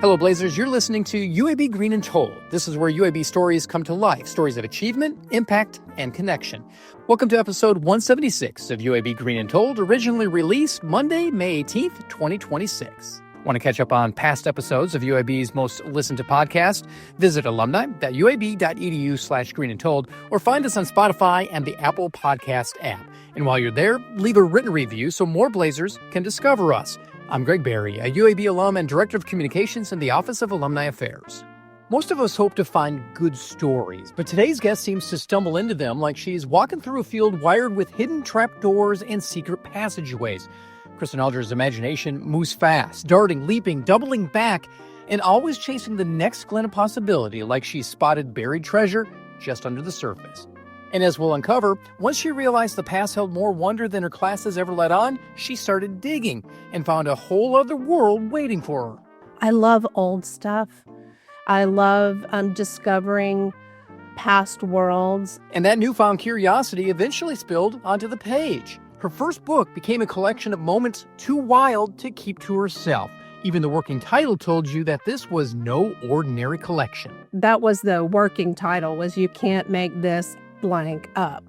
Hello, Blazers. You're listening to UAB Green and Told. This is where UAB stories come to life, stories of achievement, impact, and connection. Welcome to episode 176 of UAB Green and Told, originally released Monday, May 18th, 2026. Want to catch up on past episodes of UAB's most listened to podcast? Visit alumni.uab.edu/greenandtold or find us on Spotify and the Apple Podcast app. And while you're there, leave a written review so more Blazers can discover us. I'm Greg Berry, a UAB alum and Director of Communications in the Office of Alumni Affairs. Most of us hope to find good stories, but today's guest seems to stumble into them like she's walking through a field wired with hidden trapdoors and secret passageways. Kristen Alger's imagination moves fast, darting, leaping, doubling back, and always chasing the next glint of possibility like she's spotted buried treasure just under the surface. And as we'll uncover, once she realized the past held more wonder than her classes ever let on, she started digging and found a whole other world waiting for her. I love old stuff. I love discovering past worlds. And that newfound curiosity eventually spilled onto the page. Her first book became a collection of moments too wild to keep to herself. Even the working title told you that this was no ordinary collection. That was the working title, was You Can't Make This Blank Up.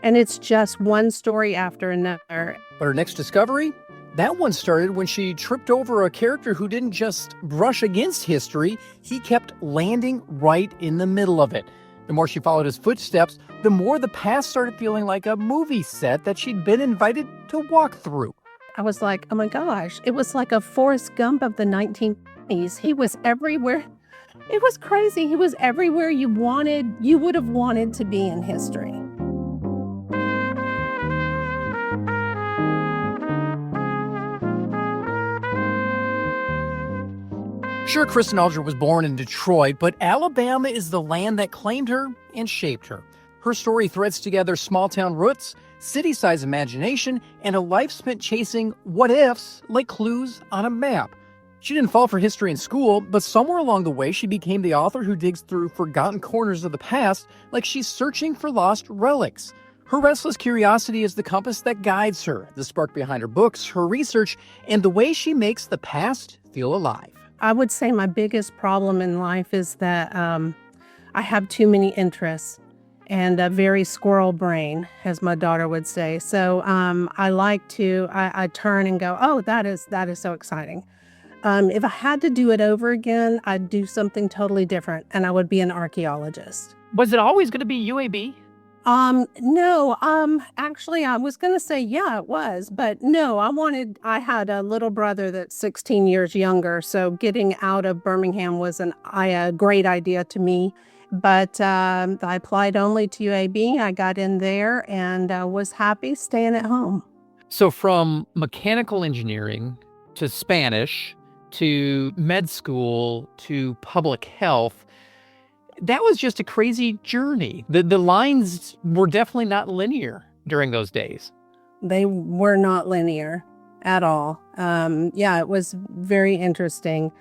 And it's just one story after another. But her next discovery? That one started when she tripped over a character who didn't just brush against history, he kept landing right in the middle of it. The more she followed his footsteps, the more the past started feeling like a movie set that she'd been invited to walk through. I was like, oh my gosh, it was like a Forrest Gump of the 1920s. He was everywhere. It was crazy. He was everywhere you would have wanted to be in history. Sure, Kristen Alger was born in Detroit, but Alabama is the land that claimed her and shaped her. Her story threads together small-town roots, city-size imagination, and a life spent chasing what-ifs like clues on a map. She didn't fall for history in school, but somewhere along the way she became the author who digs through forgotten corners of the past like she's searching for lost relics. Her restless curiosity is the compass that guides her, the spark behind her books, her research, and the way she makes the past feel alive. I would say my biggest problem in life is that I have too many interests and a very squirrel brain, as my daughter would say. So I turn and go, oh, that is so exciting. If I had to do it over again, I'd do something totally different, and I would be an archaeologist. Was it always going to be UAB? No, actually, I was going to say, yeah, it was, but no, I had a little brother that's 16 years younger, so getting out of Birmingham was a great idea to me, but I applied only to UAB. I got in there and was happy staying at home. So from mechanical engineering to Spanish to med school to public health, that was just a crazy journey. The lines were definitely not linear during those days. They were not linear at all. It was very interesting.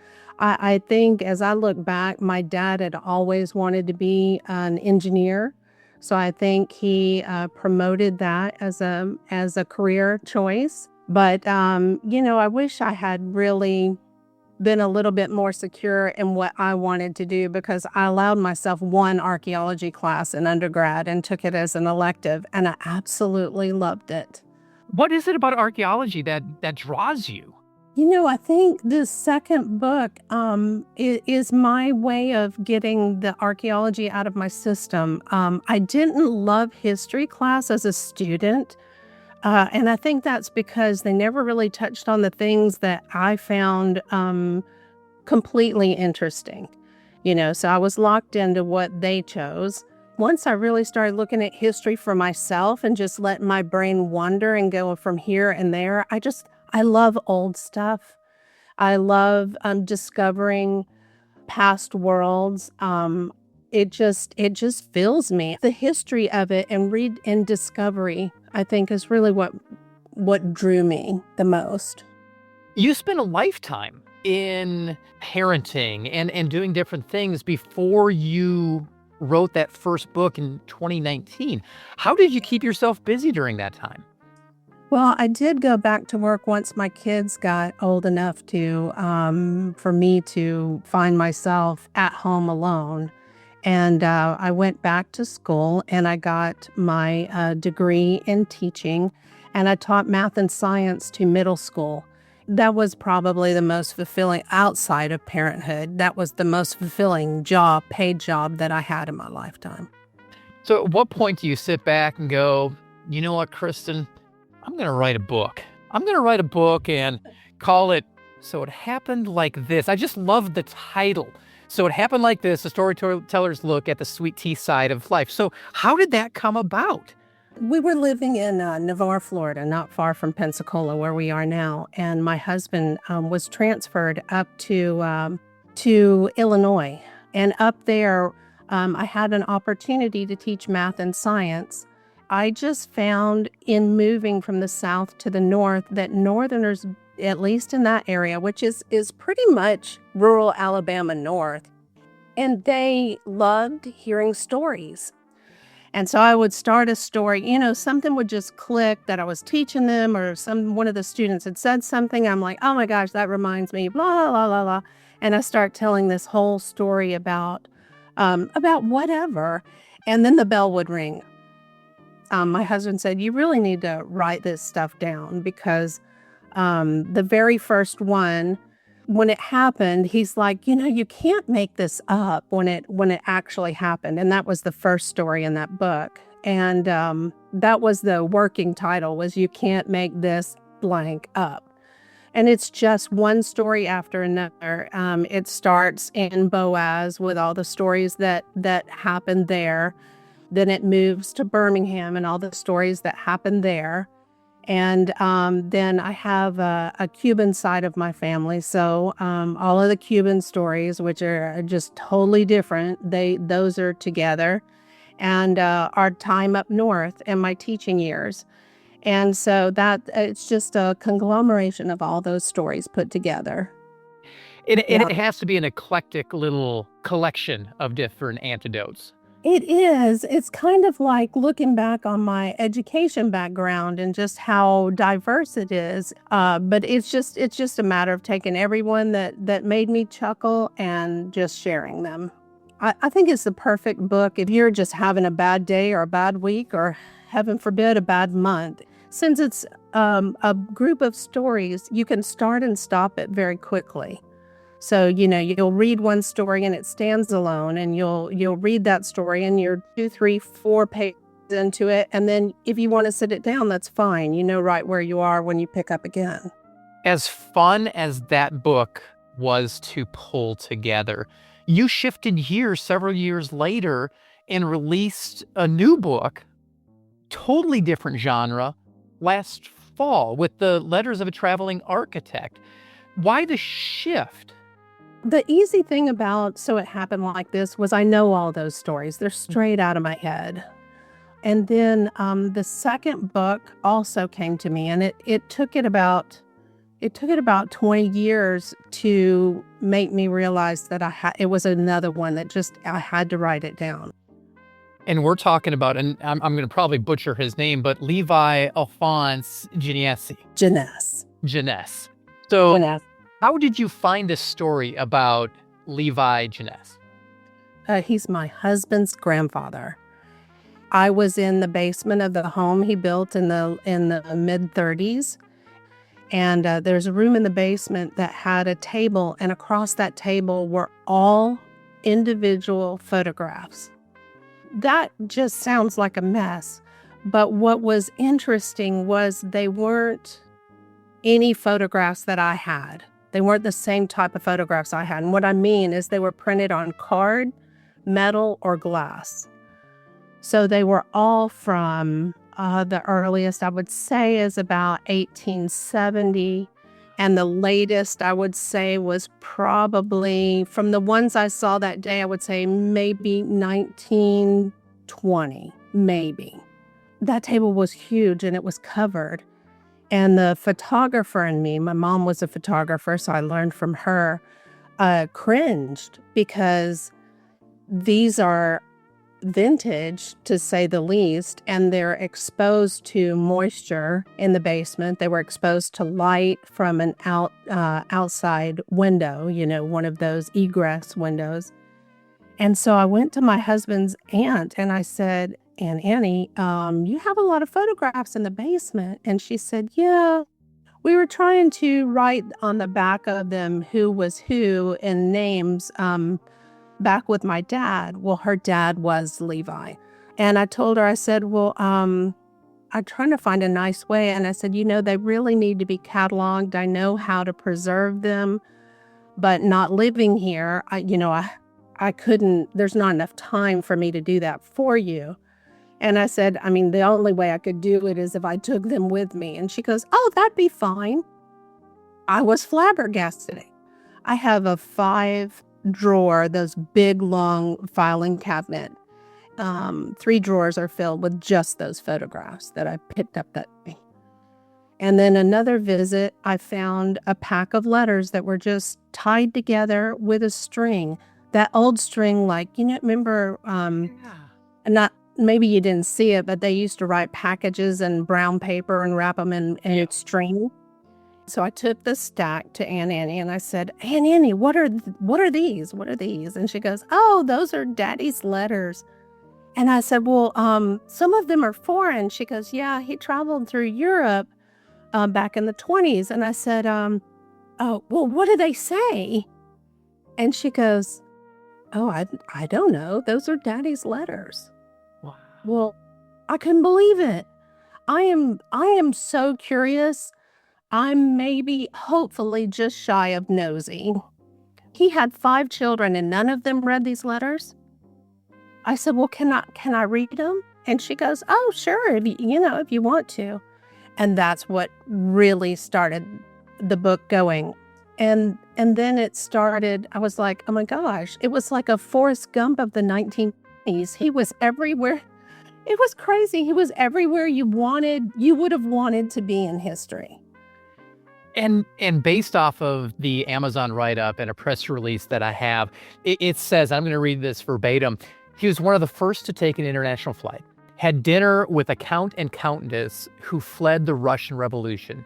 I think as I look back, my dad had always wanted to be an engineer. So I think he promoted that as a career choice. But, I wish I had really been a little bit more secure in what I wanted to do, because I allowed myself one archaeology class in undergrad and took it as an elective, and I absolutely loved it. What is it about archaeology that draws you? I think this second book is my way of getting the archaeology out of my system. I didn't love history class as a student. And I think that's because they never really touched on the things that I found completely interesting. So I was locked into what they chose. Once I really started looking at history for myself and just let my brain wander and go from here and there, I love old stuff. I love discovering past worlds. It just fills me. The history of it and discovery, I think, is really what drew me the most. You spent a lifetime in parenting and doing different things before you wrote that first book in 2019. How did you keep yourself busy during that time? Well, I did go back to work once my kids got old enough to, for me to find myself at home alone. And I went back to school and I got my degree in teaching, and I taught math and science to middle school. That was probably the most fulfilling outside of parenthood. That was the most fulfilling job, paid job that I had in my lifetime. So at what point do you sit back and go, you know what, Kristen, I'm going to write a book. I'm going to write a book and call it So It Happened Like This. I just love the title. So It Happened Like This, a storyteller's look at the sweet tea side of life. So how did that come about? We were living in Navarre, Florida, not far from Pensacola, where we are now. And my husband was transferred up to Illinois. And up there, I had an opportunity to teach math and science. I just found in moving from the south to the north that Northerners, at least in that area, which is pretty much rural Alabama north, and they loved hearing stories. And so I would start a story, something would just click that I was teaching them, or one of the students had said something. I'm like, oh my gosh, that reminds me, blah, blah, blah, blah. And I start telling this whole story about whatever. And then the bell would ring. My husband said, you really need to write this stuff down, because the very first one, when it happened, he's like, you can't make this up when it actually happened. And that was the first story in that book. And that was the working title, was You Can't Make This Blank Up. And it's just one story after another. It starts in Boaz with all the stories that happened there. Then it moves to Birmingham and all the stories that happened there. And then I have a Cuban side of my family. So all of the Cuban stories, which are just totally different, those are together. And our time up north and my teaching years. And so it's just a conglomeration of all those stories put together. And Yeah. it has to be an eclectic little collection of different antidotes. It is. It's kind of like looking back on my education background and just how diverse it is. But it's just a matter of taking everyone that made me chuckle and just sharing them. I think it's the perfect book if you're just having a bad day or a bad week or, heaven forbid, a bad month. Since it's a group of stories, you can start and stop it very quickly. So, you'll read one story and it stands alone, and you'll read that story and you're 2, 3, 4 pages into it. And then if you want to sit it down, that's fine. You know right where you are when you pick up again. As fun as that book was to pull together, you shifted gears several years later and released a new book, totally different genre, last fall with the Letters of a Traveling Architect. Why the shift? The easy thing about So It Happened Like This was I know all those stories. They're straight out of my head. And then the second book also came to me, and it took it about 20 years to make me realize that it was another one that I had to write it down. And we're talking about, and I'm going to probably butcher his name, but Levi Alphonse Genesi. Jeunesse. So Jeunesse. How did you find this story about Levi Jeunesse? He's my husband's grandfather. I was in the basement of the home he built in the mid-30s. And there's a room in the basement that had a table, and across that table were all individual photographs. That just sounds like a mess. But what was interesting was they weren't any photographs that I had. They weren't the same type of photographs I had. And what I mean is they were printed on card, metal, or glass. So they were all from the earliest, I would say, is about 1870. And the latest, I would say, was probably, from the ones I saw that day, I would say maybe 1920, maybe. That table was huge and it was covered. And the photographer and me, my mom was a photographer, so I learned from her, cringed, because these are vintage, to say the least, and they're exposed to moisture in the basement. They were exposed to light from an outside window, one of those egress windows. And so I went to my husband's aunt and I said, "Aunt Annie, you have a lot of photographs in the basement." And she said, "Yeah, we were trying to write on the back of them who was who and names back with my dad." Well, her dad was Levi. And I told her, I said, "Well, I'm trying to find a nice way." And I said, "They really need to be cataloged. I know how to preserve them, but not living here, I couldn't, there's not enough time for me to do that for you." And I said, the only way I could do it is if I took them with me. And she goes, "Oh, that'd be fine." I was flabbergasted. I have a 5-drawer, those big, long filing cabinet. 3 drawers are filled with just those photographs that I picked up that day. And then another visit, I found a pack of letters that were just tied together with a string. That old string, remember, not maybe you didn't see it, but they used to write packages in brown paper and wrap them in string. So I took the stack to Aunt Annie and I said, "Aunt Annie, what are these? What are these?" And she goes, "Oh, those are Daddy's letters." And I said, "Well, some of them are foreign." She goes, "Yeah, he traveled through Europe back in the 20s. And I said, "Oh, well, what do they say?" And she goes, "Oh, I don't know. Those are Daddy's letters." Wow. Well, I couldn't believe it. I am so curious. I'm hopefully just shy of nosy. He had 5 children and none of them read these letters. I said, "Well, can I read them?" And she goes, "Oh, sure, if you want to." And that's what really started the book going. And then it started, I was like, oh my gosh, it was like a Forrest Gump of the 1920s. He was everywhere. It was crazy. He was everywhere you would have wanted to be in history. And based off of the Amazon write-up and a press release that I have, it says, I'm going to read this verbatim, he was one of the first to take an international flight, had dinner with a count and countess who fled the Russian Revolution.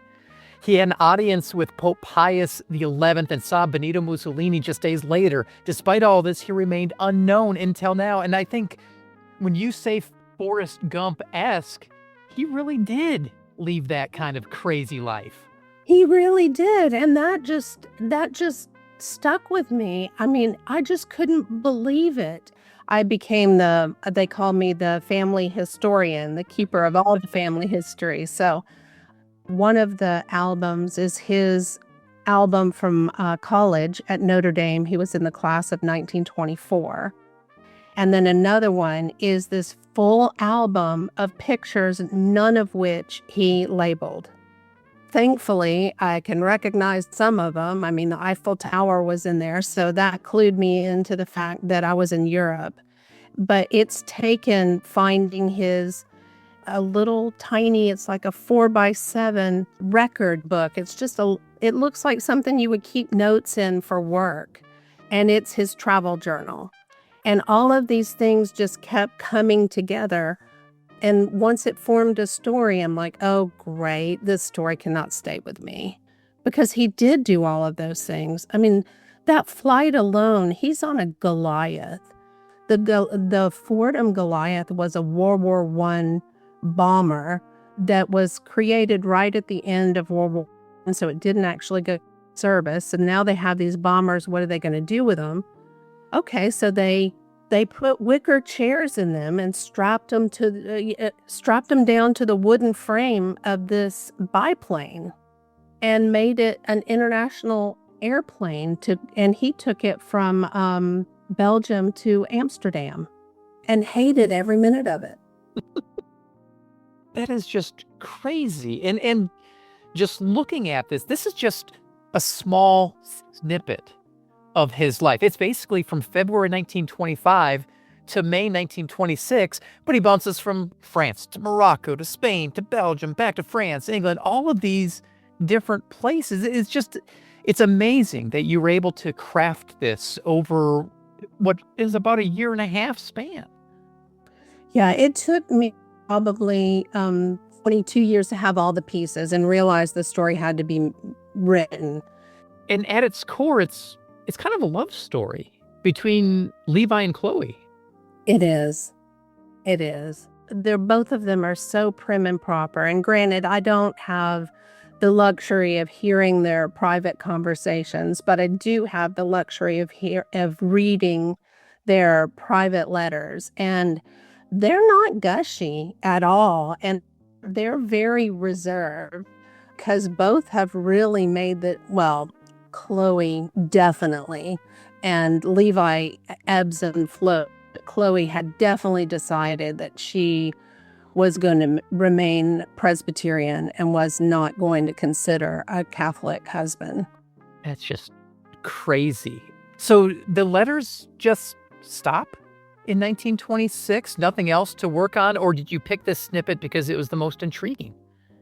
He had an audience with Pope Pius XI and saw Benito Mussolini just days later. Despite all this, he remained unknown until now. And I think when you say Forrest Gump-esque, he really did leave that kind of crazy life. He really did. And that just stuck with me. I just couldn't believe it. I became they call me the family historian, the keeper of all the family history. So one of the albums is his album from college at Notre Dame. He was in the class of 1924. And then another one is this full album of pictures, none of which he labeled. Thankfully, I can recognize some of them. The Eiffel Tower was in there, so that clued me into the fact that I was in Europe. But it's taken finding a little tiny, it's like a 4x7 record book. It looks like something you would keep notes in for work. And it's his travel journal. And all of these things just kept coming together. And once it formed a story, I'm like, oh, great, this story cannot stay with me. Because he did do all of those things. That flight alone, he's on a Goliath. The Fordham Goliath was a World War I bomber that was created right at the end of World War I, and so it didn't actually go to service. And now they have these bombers. What are they going to do with them? Okay, so they put wicker chairs in them and strapped them down to the wooden frame of this biplane and made it an international airplane and he took it from Belgium to Amsterdam and hated every minute of it. That is just crazy. And just looking at this is just a small snippet of his life. It's basically from February 1925 to May 1926, but he bounces from France to Morocco to Spain to Belgium, back to France, England, all of these different places. It's amazing that you were able to craft this over what is about a 1.5 year span. Yeah, it took me probably 22 years to have all the pieces and realize the story had to be written. And at its core, it's kind of a love story between Levi and Chloe. It is. It is. Both of them are so prim and proper. And granted, I don't have the luxury of hearing their private conversations, but I do have the luxury of reading their private letters. And they're not gushy at all. And they're very reserved because both have really made Chloe definitely, and Levi ebbs and flows. Chloe had definitely decided that she was going to remain Presbyterian and was not going to consider a Catholic husband. That's just crazy. So the letters just stop in 1926? Nothing else to work on? Or did you pick this snippet because it was the most intriguing?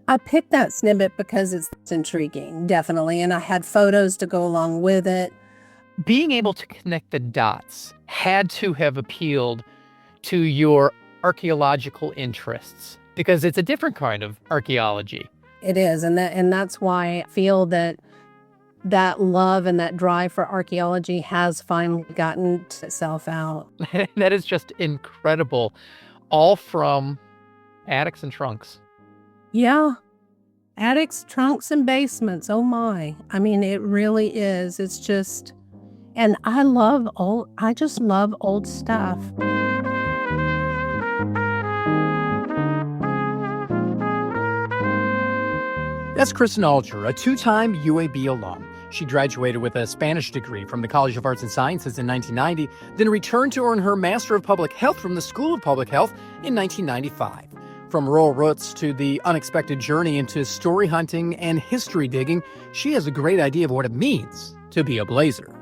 I picked that snippet because it's intriguing, definitely, and I had photos to go along with it. Being able to connect the dots had to have appealed to your archaeological interests because it's a different kind of archaeology. It is, and that's why I feel that love and that drive for archaeology has finally gotten itself out. That is just incredible. All from attics and trunks. Yeah. Attics, trunks, and basements. Oh my. I mean, it really is. It's just, and I just love old stuff. That's Kristen Alger, a two-time UAB alum. She graduated with a Spanish degree from the College of Arts and Sciences in 1990, then returned to earn her Master of Public Health from the School of Public Health in 1995. From rural roots to the unexpected journey into story hunting and history digging, she has a great idea of what it means to be a blazer.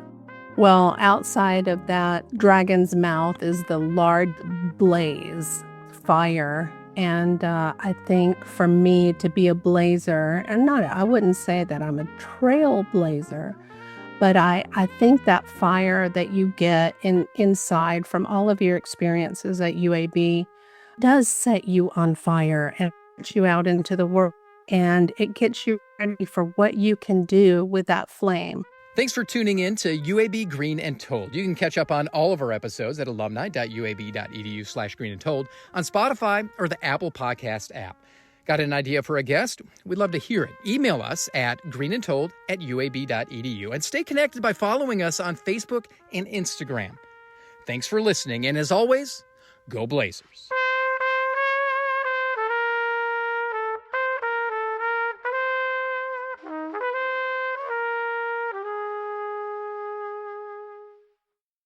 Well, outside of that dragon's mouth is the large blaze, fire. And I think for me to be a blazer, I wouldn't say that I'm a trailblazer, but I think that fire that you get inside from all of your experiences at UAB does set you on fire and puts you out into the world, and it gets you ready for what you can do with that flame. Thanks for tuning in to UAB Green and Told. You can catch up on all of our episodes at alumni.uab.edu/green and told on Spotify or the Apple Podcast app. Got an idea for a guest? We'd love to hear it. Email us at greenandtold@uab.edu and stay connected by following us on Facebook and Instagram. Thanks for listening, and as always, go Blazers.